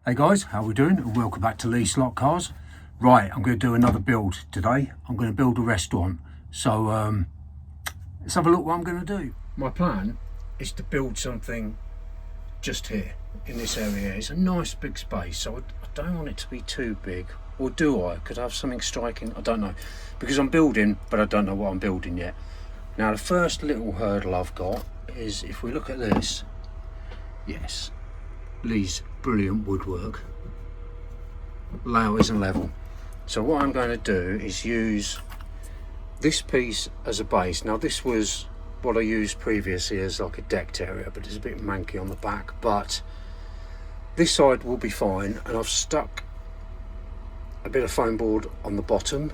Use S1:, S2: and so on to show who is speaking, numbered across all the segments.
S1: Hey guys, how we doing? And welcome back to Lee Slot Cars. Right, I'm going to do another build today. I'm going to build a restaurant. So let's have a look what I'm going to do. My plan is to build something just here in this area. It's a nice big space, so I don't want it to be too big. Or do I? Could I have something striking? I don't know. Because I'm building, but I don't know what I'm building yet. Now the first little hurdle I've got is, if we look at this, yes, Lee's brilliant woodwork, layout isn't level. So what I'm going to do is use this piece as a base. Now this was what I used previously as like a decked area, but it's a bit manky on the back, but this side will be fine. And I've stuck a bit of foam board on the bottom,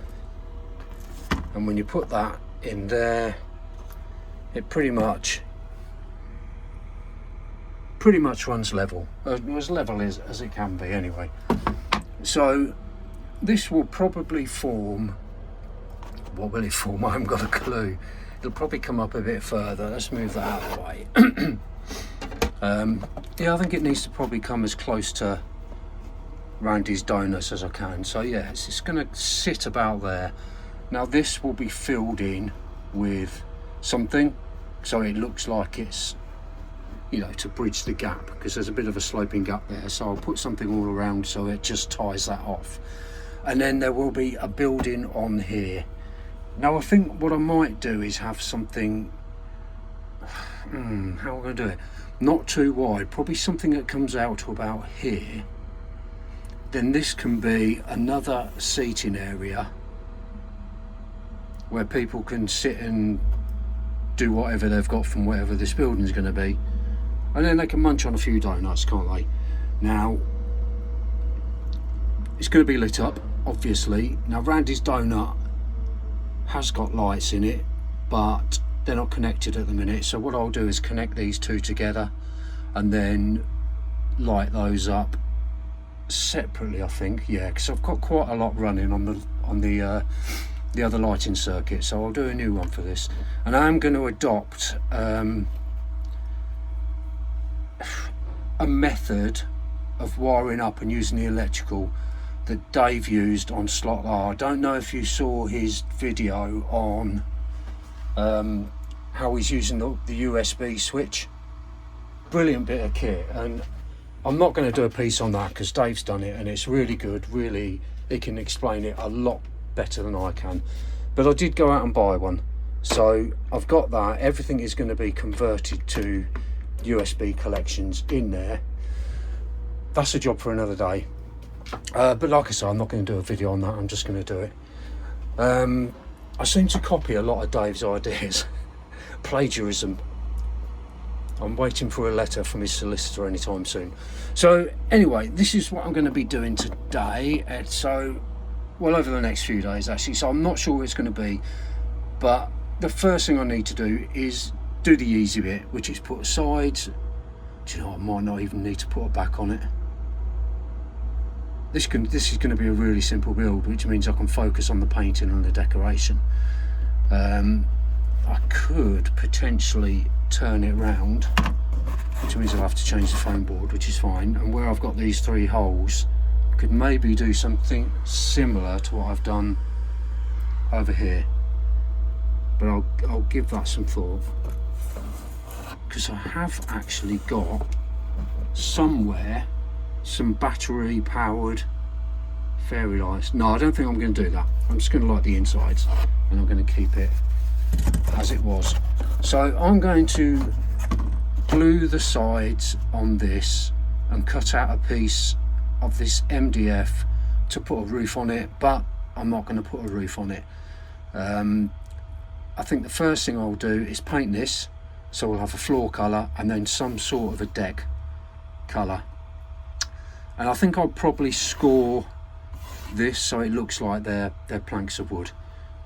S1: and when you put that in there, it pretty much runs level, as level as it can be anyway. So this will probably form, what will it form? I haven't got a clue. It'll probably come up a bit further. Let's move that out of the way. Yeah, I think it needs to probably come as close to Randy's Donuts as I can. So yeah, it's going to sit about there. Now this will be filled in with something, so it looks like it's, you know, to bridge the gap, because there's a bit of a sloping gap there. So I'll put something all around so it just ties that off. And then there will be a building on here. Now I think what I might do is have something, how am I going to do it? Not too wide, probably something that comes out to about here. Then this can be another seating area where people can sit and do whatever they've got from wherever this building is going to be. And then they can munch on a few donuts, can't they? Now, it's going to be lit up, obviously. Now, Randy's Donut has got lights in it, but they're not connected at the minute. So what I'll do is connect these two together and then light those up separately, I think. Yeah, because I've got quite a lot running on the other lighting circuit. So I'll do a new one for this. And I am going to adopt a method of wiring up and using the electrical that Dave used on Slot R. I don't know if you saw his video on how he's using the USB switch. Brilliant bit of kit, and I'm not going to do a piece on that because Dave's done it and it's really good. Really, he can explain it a lot better than I can. But I did go out and buy one, so I've got that. Everything is going to be converted to USB collections in there. That's a job for another day, but like I say, I'm not going to do a video on that. I'm just going to do it. I seem to copy a lot of Dave's ideas. Plagiarism. I'm waiting for a letter from his solicitor anytime soon. So anyway, this is what I'm going to be doing today. And so, well, over the next few days actually. So I'm not sure what it's going to be, but the first thing I need to do is do the easy bit, which is put sides. Do you know, I might not even need to put a back on it. This is going to be a really simple build, which means I can focus on the painting and the decoration. I could potentially turn it round, which means I'll have to change the foam board, which is fine. And where I've got these three holes, I could maybe do something similar to what I've done over here. But I'll give that some thought, because I have actually got somewhere some battery powered fairy lights. No, I don't think I'm going to do that. I'm just going to light the insides and I'm going to keep it as it was. So I'm going to glue the sides on this and cut out a piece of this MDF to put a roof on it, but I'm not going to put a roof on it. I think the first thing I'll do is paint this, so we'll have a floor colour and then some sort of a deck colour. And I think I'll probably score this so it looks like they're planks of wood.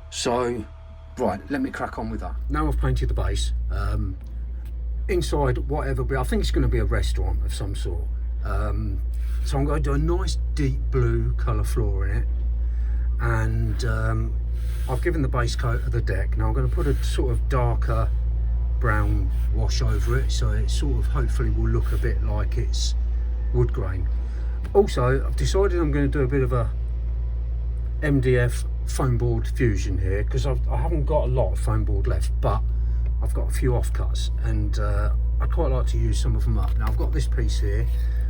S1: So, right, let me crack on with that. Now I've painted the base. Inside, whatever, but I think it's going to be a restaurant of some sort. So I'm going to do a nice deep blue colour floor in it. And I've given the base coat of the deck. Now I'm going to put a sort of darker brown wash over it, so it sort of hopefully will look a bit like it's wood grain. Also, I've decided I'm going to do a bit of a MDF Foamboard fusion here, because I haven't got a lot of foamboard left, but I've got a few offcuts, and I'd quite like to use some of them up. Now I've got this piece here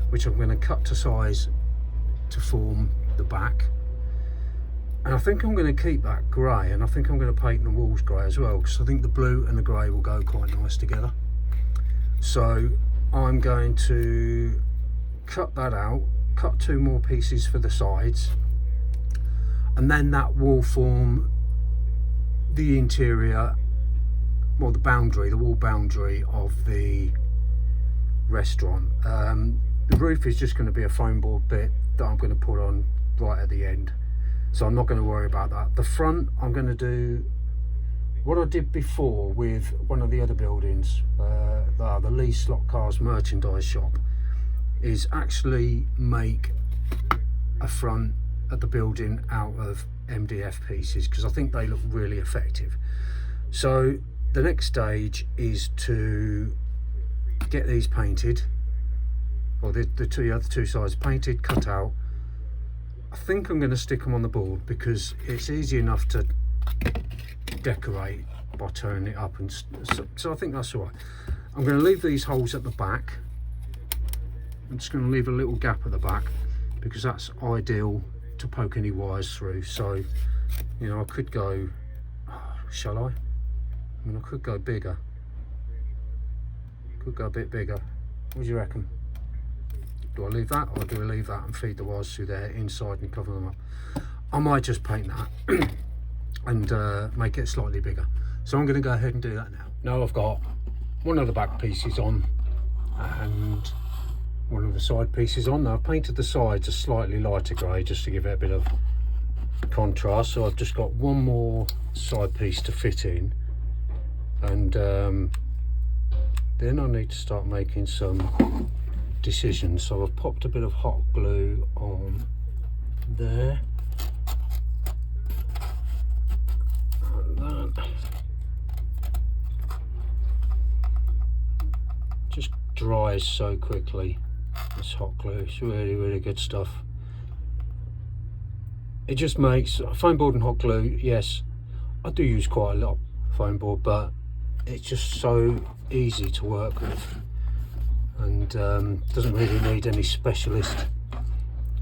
S1: which I'm going to cut to size to form the back, and I think I'm going to keep that grey, and I think I'm going to paint the walls grey as well, because I think the blue and the grey will go quite nice together. So I'm going to cut that out, cut 2 more pieces for the sides, and then that will form the interior, well, the wall boundary of the restaurant. The roof is just going to be a foam board bit that I'm going to put on right at the end, so I'm not going to worry about that. The front, I'm going to do what I did before with one of the other buildings, the Lee Slot Cars merchandise shop, is actually make a front at the building out of MDF pieces, because I think they look really effective. So the next stage is to get these painted, or the other two sides painted, cut out. I think I'm going to stick them on the board because it's easy enough to decorate by turning it up, and so I think that's all right. I'm going to leave these holes at the back. I'm just going to leave a little gap at the back because that's ideal to poke any wires through. So, you know, I could go, shall I? I mean, I could go bigger. Could go a bit bigger. What do you reckon? Do I leave that, or do I leave that and feed the wires through there inside and cover them up? I might just paint that and make it slightly bigger. So I'm going to go ahead and do that now. Now I've got one of the back pieces on and one of the side pieces on. Now I've painted the sides a slightly lighter grey just to give it a bit of contrast. So I've just got one more side piece to fit in, and then I need to start making some decisions. So I've popped a bit of hot glue on there, and that just dries so quickly. This hot glue, it's really good stuff. It just makes foam board and hot glue. Yes, I do use quite a lot of foam board, but it's just so easy to work with, and doesn't really need any specialist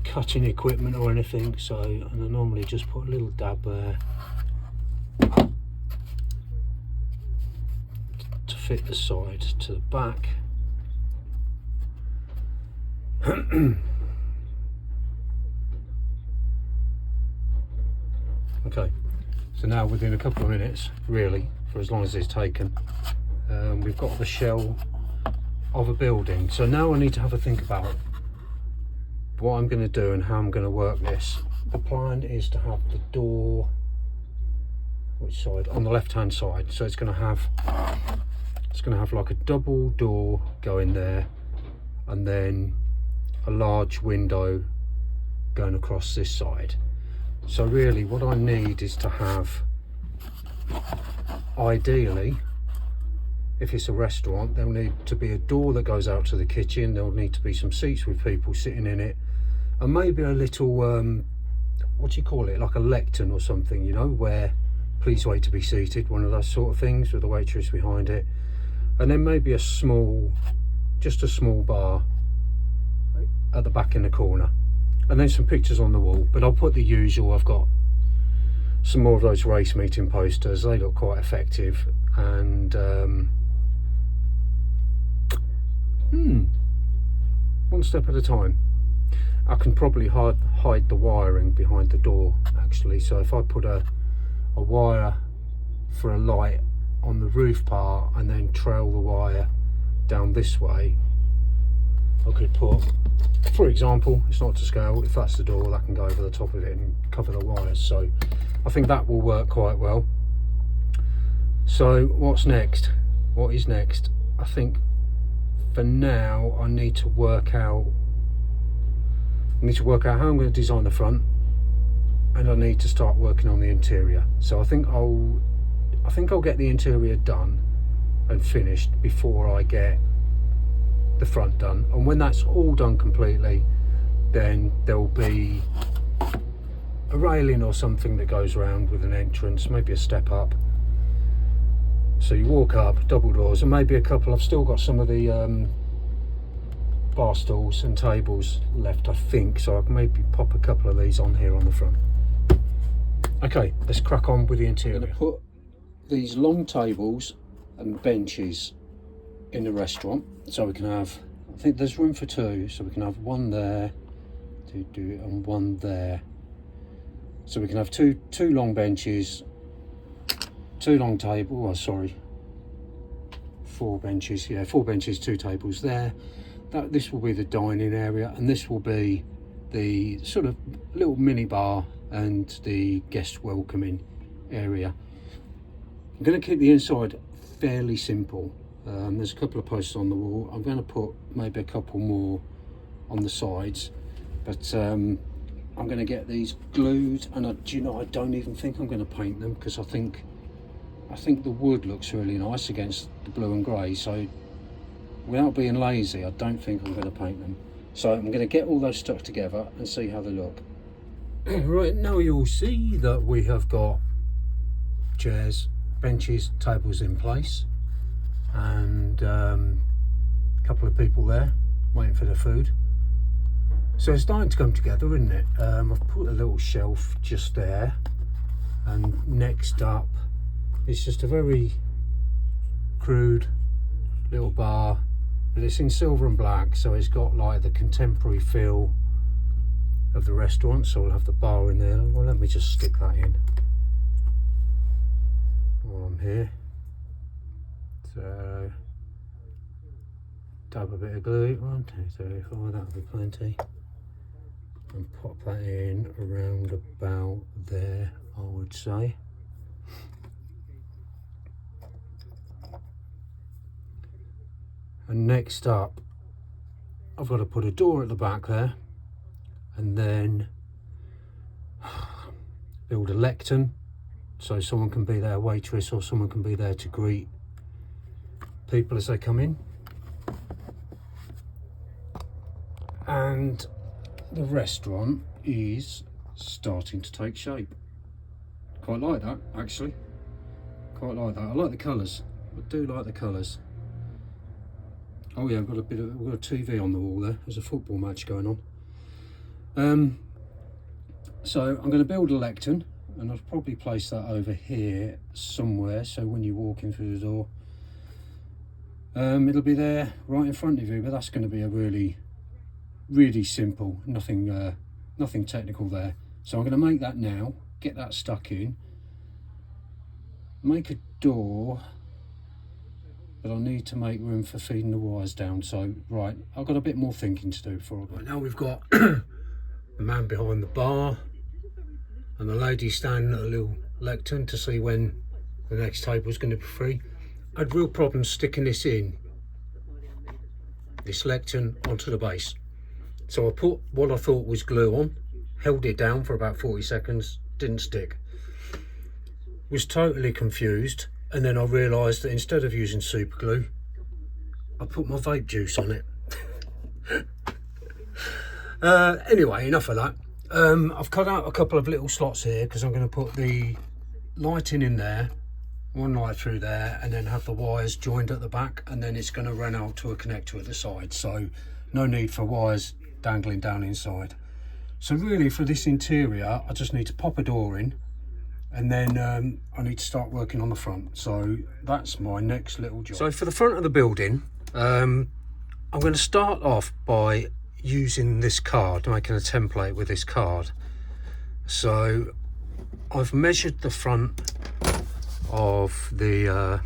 S1: cutting equipment or anything. So, and I normally just put a little dab there to fit the side to the back. Okay, so now within a couple of minutes, really, for as long as it's taken, we've got the shell of a building. So now I need to have a think about what I'm going to do and how I'm going to work this. The plan is to have the door, which side? On the left hand side. So it's going to have like a double door going there, and then a large window going across this side. So really what I need is to have, ideally, if it's a restaurant, there'll need to be a door that goes out to the kitchen. There'll need to be some seats with people sitting in it, and maybe a little what do you call it, like a lectern or something, you know, where please wait to be seated, one of those sort of things with a waitress behind it. And then maybe just a small bar at the back in the corner, and then some pictures on the wall. But I'll put the usual. I've got some more of those race meeting posters. They look quite effective, and one step at a time. I can probably hide the wiring behind the door, actually. So if I put a wire for a light on the roof part and then trail the wire down this way, I could put, for example, it's not to scale, if that's the door, that can go over the top of it and cover the wires. So I think that will work quite well. So what's next? What is next? I think for now I need to work out how I'm going to design the front, and I need to start working on the interior. So I think I'll get the interior done and finished before I get the front done. And when that's all done completely, then there'll be a railing or something that goes around with an entrance, maybe a step up. So you walk up, double doors, and maybe a couple. I've still got some of the bar stools and tables left, I think, so I can maybe pop a couple of these on here on the front. Okay, let's crack on with the interior. I'm going to put these long tables and benches in the restaurant, so we can have, I think there's room for two, so we can have one there, and one there. So we can have two long benches, two long tables, oh sorry, 4 benches, yeah, 4 benches, 2 tables there. This will be the dining area, and this will be the sort of little mini bar and the guest welcoming area. I'm going to keep the inside fairly simple. There's a couple of posts on the wall. I'm going to put maybe a couple more on the sides, but I'm going to get these glued, and do you know, I don't even think I'm going to paint them, because I think the wood looks really nice against the blue and grey, so without being lazy, I don't think I'm going to paint them. So I'm going to get all those stuck together and see how they look. Right, now you'll see that we have got chairs, benches, tables in place, and a couple of people there waiting for their food. So it's starting to come together, isn't it? I've put a little shelf just there, and next up it's just a very crude little bar, but it's in silver and black, so it's got like the contemporary feel of the restaurant. So we'll have the bar in there. Well, let me just stick that in while I'm here. So dab a bit of glue, 1, 2, 3, 4, that'll be plenty, and pop that in around about there, I would say. And next up, I've got to put a door at the back there, and then build a lectern, so someone can be there, a waitress, or someone can be there to greet people as they come in. And the restaurant is starting to take shape. Quite like that, actually. Quite like that. I like the colours. I do like the colours. Oh yeah, we've got a TV on the wall there. There's a football match going on. So I'm going to build a lectern, and I'll probably place that over here somewhere, so when you walk in through the door, it'll be there right in front of you. But that's going to be a really simple, nothing technical there. So I'm going to make that now, get that stuck in, make a door, but I'll need to make room for feeding the wires down. So right, I've got a bit more thinking to do before I go. Right, now we've got the man behind the bar and the lady standing at a little lectern to see when the next table is going to be free. I had real problems sticking this lectern onto the base. So I put what I thought was glue on, held it down for about 40 seconds, didn't stick. Was totally confused, and then I realised that instead of using super glue, I put my vape juice on it. Anyway, enough of that. I've cut out a couple of little slots here because I'm going to put the lighting in there, one light through there, and then have the wires joined at the back, and then it's going to run out to a connector at the side, so no need for wires dangling down inside. So really for this interior, I just need to pop a door in, and then I need to start working on the front. So that's my next little job. So for the front of the building, I'm going to start off by using this card, making a template with this card. So I've measured the front of the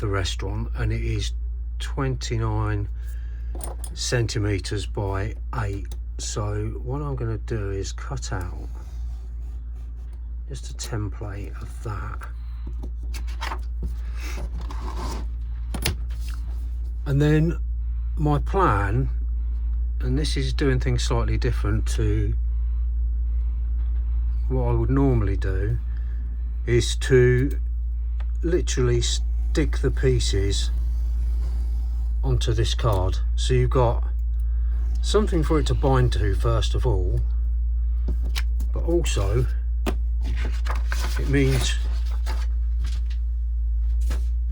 S1: restaurant, and it is 29 centimeters by 8. So what I'm going to do is cut out just a template of that, and then my plan, and this is doing things slightly different to what I would normally do, is to literally stick the pieces onto this card. So you've got something for it to bind to first of all, but also it means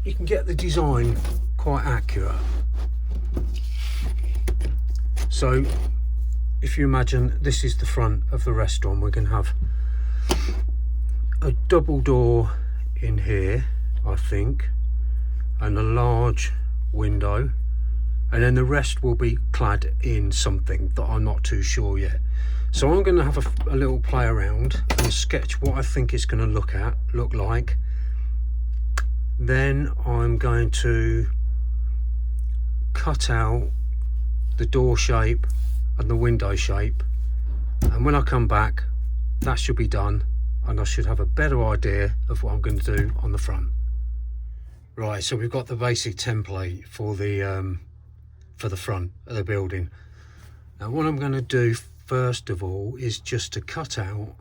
S1: you can get the design quite accurate. So if you imagine this is the front of the restaurant, we're going to have a double door in here, I think, and a large window, and then the rest will be clad in something that I'm not too sure yet. So I'm going to have a little play around and sketch what I think it's going to look like. Then I'm going to cut out the door shape and the window shape, and when I come back that should be done and I should have a better idea of what I'm going to do on the front. Right, so we've got the basic template for the front of the building. Now what I'm going to do first of all is just to cut out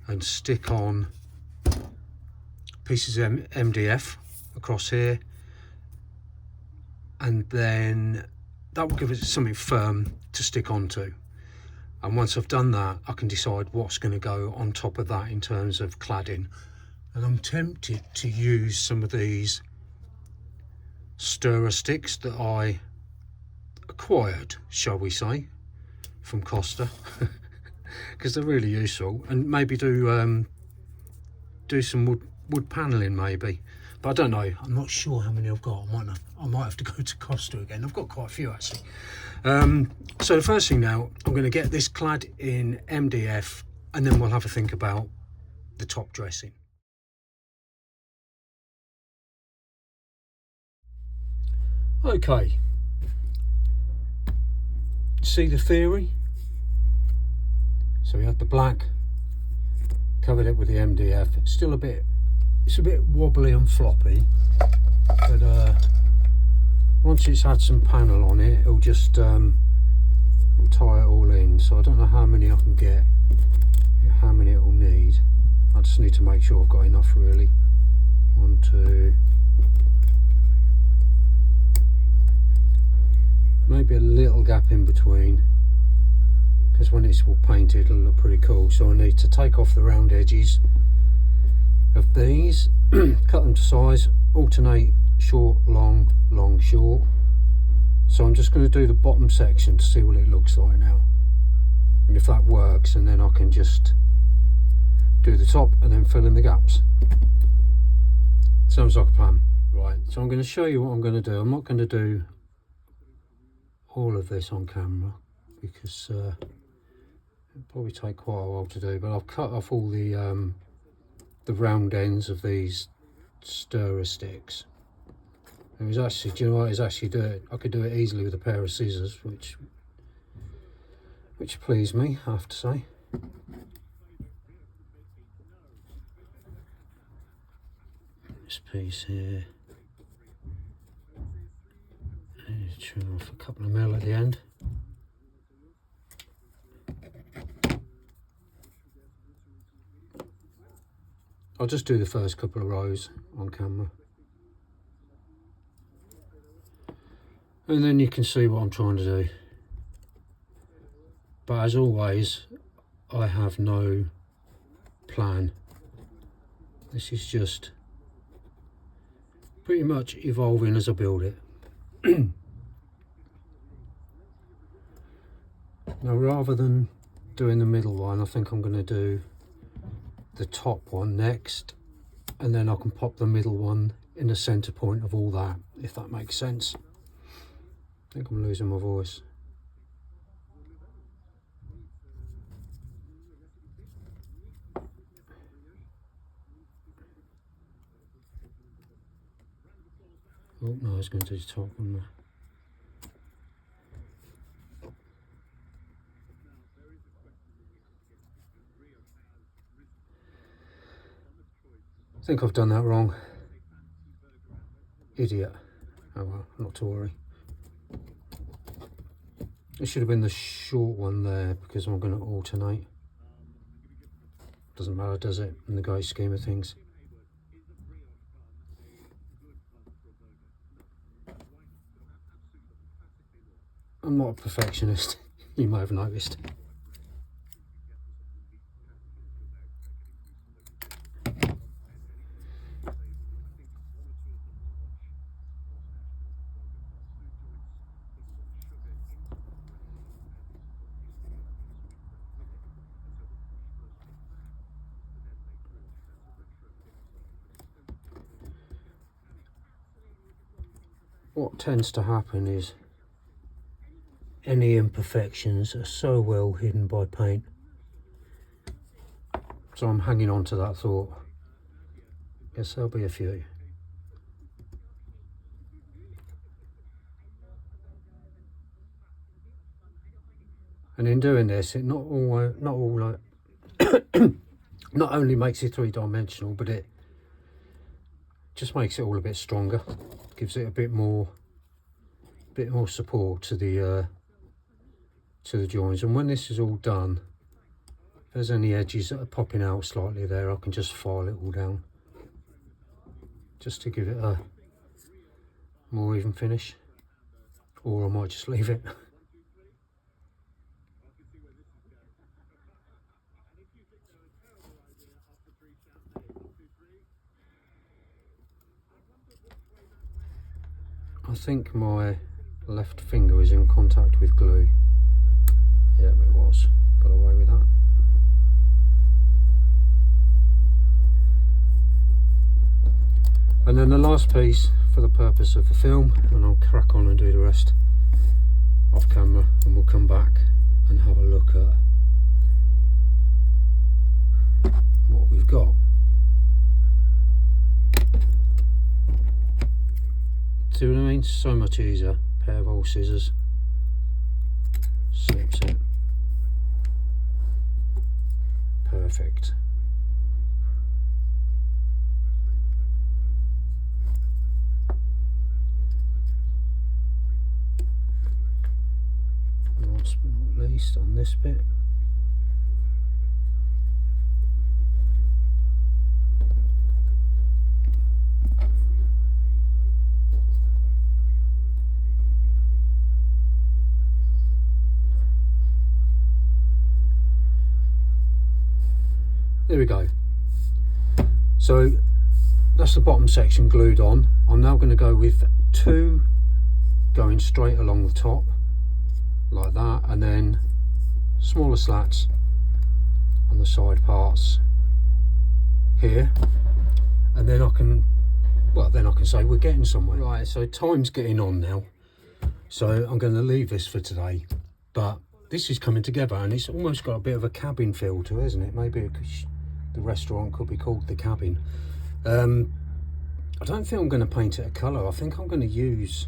S1: and stick on pieces of MDF across here, and then that will give it something firm to stick onto. And once I've done that, I can decide what's going to go on top of that in terms of cladding. And I'm tempted to use some of these stirrer sticks that I acquired, shall we say, from Costa, because they're really useful, and maybe do some wood paneling maybe, but I don't know. I'm not sure how many I've got. I might have to go to Costa again. I've got quite a few actually. So the first thing now, I'm going to get this clad in MDF, and then we'll have a think about the top dressing. Okay, see the theory? So we had the black, covered it with the MDF. It's still it's a bit wobbly and floppy, but once it's had some panel on it, it'll just it'll tie it all in. So I don't know how many I can get, how many it'll need. I just need to make sure I've got enough really. 1, 2, maybe a little gap in between, because when it's all painted it'll look pretty cool. So I need to take off the round edges of these, cut them to size, alternate short, long, long, short. So I'm just going to do the bottom section to see what it looks like now, and if that works, and then I can just do the top and then fill in the gaps. Sounds like a plan. Right, so I'm going to show you what I'm going to do. I'm not going to do all of this on camera because it'll probably take quite a while to do, but I've cut off all the round ends of these stirrer sticks. It was actually, do you know what, it's actually I could do it easily with a pair of scissors, which pleased me, I have to say. This piece here, and trim off a couple of mil at the end. I'll just do the first couple of rows on camera, and then you can see what I'm trying to do. But as always, I have no plan. This is just pretty much evolving as I build it. Now, rather than doing the middle one, I think I'm going to do the top one next, and then I can pop the middle one in the center point of all that, if that makes sense. I think I'm losing my voice. Oh no, I was going to do the top one there. I think I've done that wrong. Idiot. Oh well, not to worry. It should have been the short one there, because I'm going to alternate. Doesn't matter, does it, in the great scheme of things? I'm not a perfectionist. You may have noticed. What tends to happen is any imperfections are so well hidden by paint. So I'm hanging on to that thought. Guess there'll be a few. And in doing this, it not only makes it three-dimensional, but it just makes it all a bit stronger. Gives it a bit more support to the joins. And when this is all done, if there's any edges that are popping out slightly there, I can just file it all down, just to give it a more even finish, or I might just leave it. I think my left finger is in contact with glue. Yeah, it was. Got away with that. And then the last piece for the purpose of the film, and I'll crack on and do the rest off camera, and we'll come back and have a look at what we've got. See what I mean? So much easier. Pair of old scissors. Slips it. Perfect. Last but not least, on this bit. There we go. So that's the bottom section glued on. I'm now going to go with two going straight along the top like that, and then smaller slats on the side parts here, and then I can say we're getting somewhere. Right, so time's getting on now, so I'm going to leave this for today, but this is coming together and it's almost got a bit of a cabin feel to it, isn't it? Maybe the restaurant could be called the cabin. I don't think I'm going to paint it a colour. I think I'm going to use,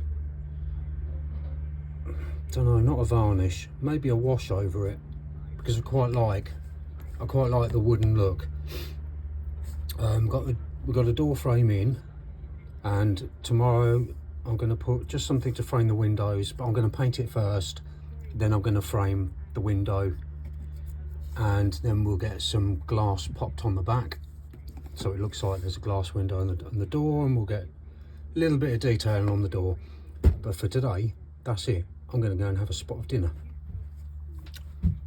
S1: don't know, not a varnish, maybe a wash over it, because I quite like the wooden look. We've got a door frame in, and tomorrow I'm going to put just something to frame the windows, but I'm going to paint it first, then I'm going to frame the window, and then we'll get some glass popped on the back so it looks like there's a glass window on the door, and we'll get a little bit of detailing on the door. But for today, that's it. I'm going to go and have a spot of dinner.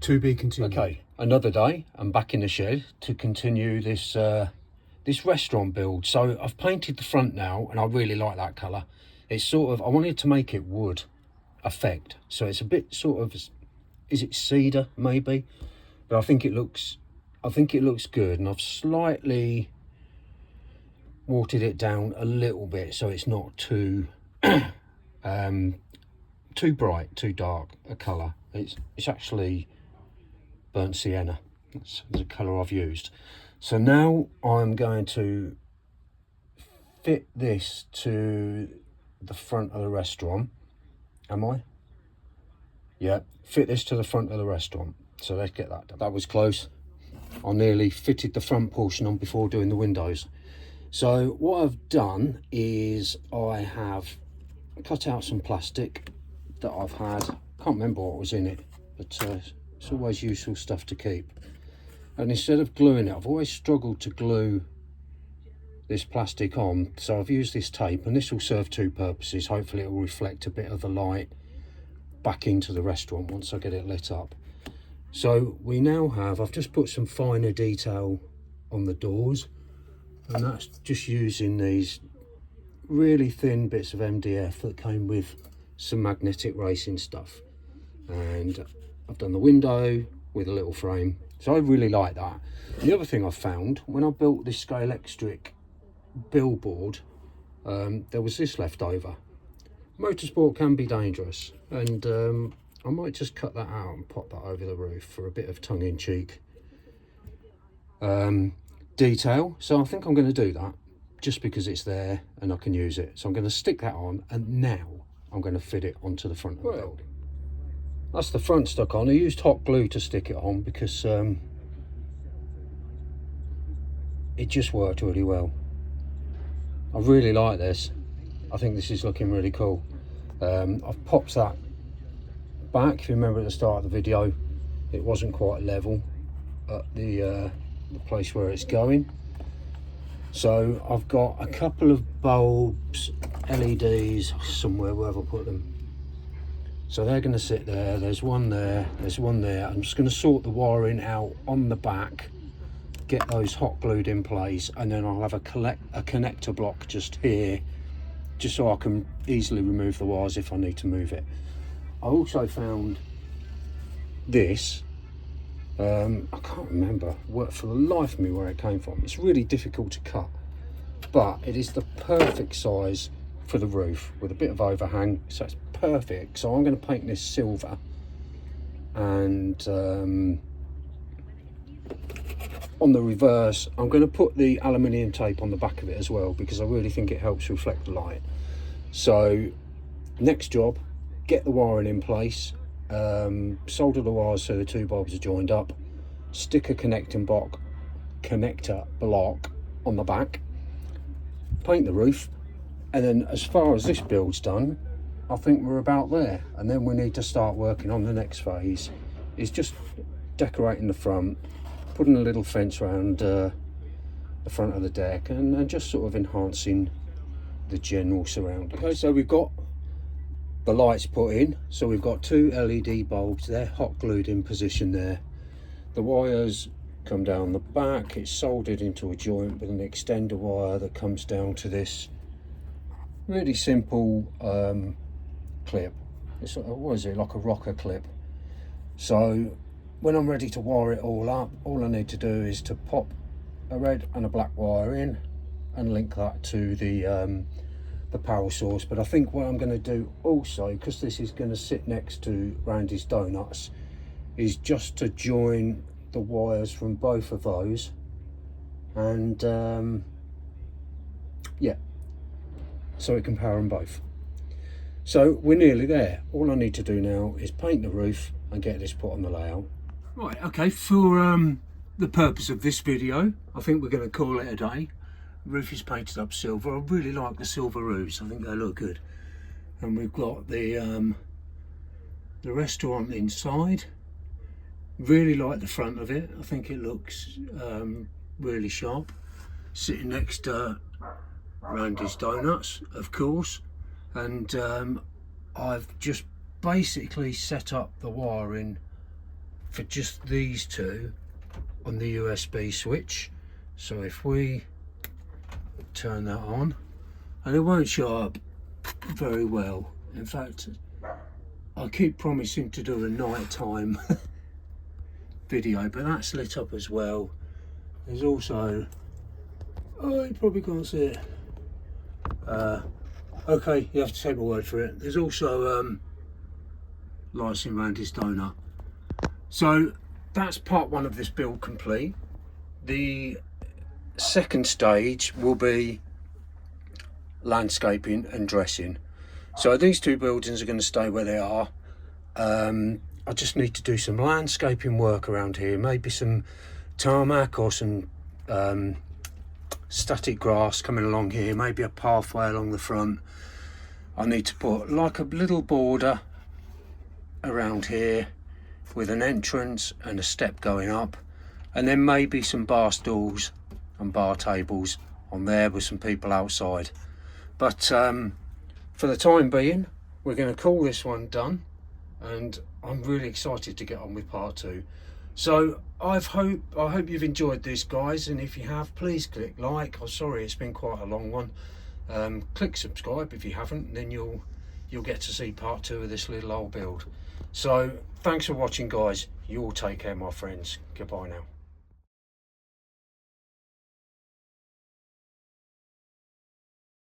S1: To be continued. Okay, another day. I'm back in the shed to continue this this restaurant build. So I've painted the front now, and I really like that colour. It's sort of, I wanted to make it wood effect, so it's a bit sort of, is it cedar maybe? But I think it looks good, and I've slightly watered it down a little bit so it's not too too bright, too dark a colour. It's actually burnt sienna. That's the colour I've used. So now I'm going to fit this to the front of the restaurant. Am I? Yeah, fit this to the front of the restaurant. So let's get that done. That was close. I nearly fitted the front portion on before doing the windows. So what I've done is I have cut out some plastic that I've had. Can't remember what was in it, but it's always useful stuff to keep. And instead of gluing it, I've always struggled to glue this plastic on, so I've used this tape, and this will serve two purposes. Hopefully it will reflect a bit of the light back into the restaurant once I get it lit up. So we now have, I've just put some finer detail on the doors, and that's just using these really thin bits of MDF that came with some magnetic racing stuff. And I've done the window with a little frame, so I really like that. The other thing I found when I built this Scalextric billboard, there was this left over. Motorsport can be dangerous, and I might just cut that out and pop that over the roof for a bit of tongue-in-cheek detail. So I think I'm going to do that just because it's there and I can use it. So I'm going to stick that on, and now I'm going to fit it onto the front of the building. That's the front stuck on. I used hot glue to stick it on because it just worked really well. I really like this. I think this is looking really cool. I've popped that back. If you remember at the start of the video, it wasn't quite level at the place where it's going. So I've got a couple of bulbs, LEDs somewhere, wherever I put them. So they're going to sit there. There's one there, there's one there. I'm just going to sort the wiring out on the back, get those hot glued in place, and then I'll have a connector block just here, just so I can easily remove the wires if I need to move it. I also found this. I can't remember for the life of me where it came from. It's really difficult to cut, but it is the perfect size for the roof with a bit of overhang, so it's perfect. So I'm going to paint this silver, and on the reverse I'm going to put the aluminium tape on the back of it as well, because I really think it helps reflect the light. So next job, get the wiring in place, solder the wires so the two bulbs are joined up, stick a connector block on the back, paint the roof, and then as far as this build's done, I think we're about there. And then we need to start working on the next phase. It's just decorating the front, putting a little fence around the front of the deck, and just sort of enhancing the general surroundings. Okay, so we've got the lights put in. So we've got two LED bulbs there, hot glued in position there. The wires come down the back. It's soldered into a joint with an extender wire that comes down to this really simple clip. It's, what is it, like a rocker clip. So when I'm ready to wire it all up, all I need to do is to pop a red and a black wire in and link that to the power source. But I think what I'm going to do also, because this is going to sit next to Randy's Donuts, is just to join the wires from both of those, and yeah, so it can power them both. So we're nearly there. All I need to do now is paint the roof and get this put on the layout. Right, okay, for the purpose of this video, I think we're going to call it a day. The roof is painted up silver. I really like the silver roofs. I think they look good. And we've got the restaurant inside. Really like the front of it. I think it looks really sharp. Sitting next to Randy's Donuts, of course. And I've just basically set up the wiring for just these two on the USB switch. So if we turn that on, and it won't show up very well. In fact, I keep promising to do a nighttime video, but that's lit up as well. There's also, oh, you probably can't see it. Okay, you have to take my word for it. There's also lights in Randy's Donut. So that's part one of this build complete. The second stage will be landscaping and dressing. So these two buildings are going to stay where they are. I just need to do some landscaping work around here, maybe some tarmac or some static grass coming along here, maybe a pathway along the front. I need to put like a little border around here with an entrance and a step going up, and then maybe some bar stools and bar tables on there with some people outside. But for the time being, we're going to call this one done, and I'm really excited to get on with part 2. So I hope you've enjoyed this, guys, and if you have, please click like. I'm sorry it's been quite a long one. Click subscribe if you haven't, and then you'll get to see part 2 of this little old build. So thanks for watching, guys. You all take care, my friends. Goodbye now.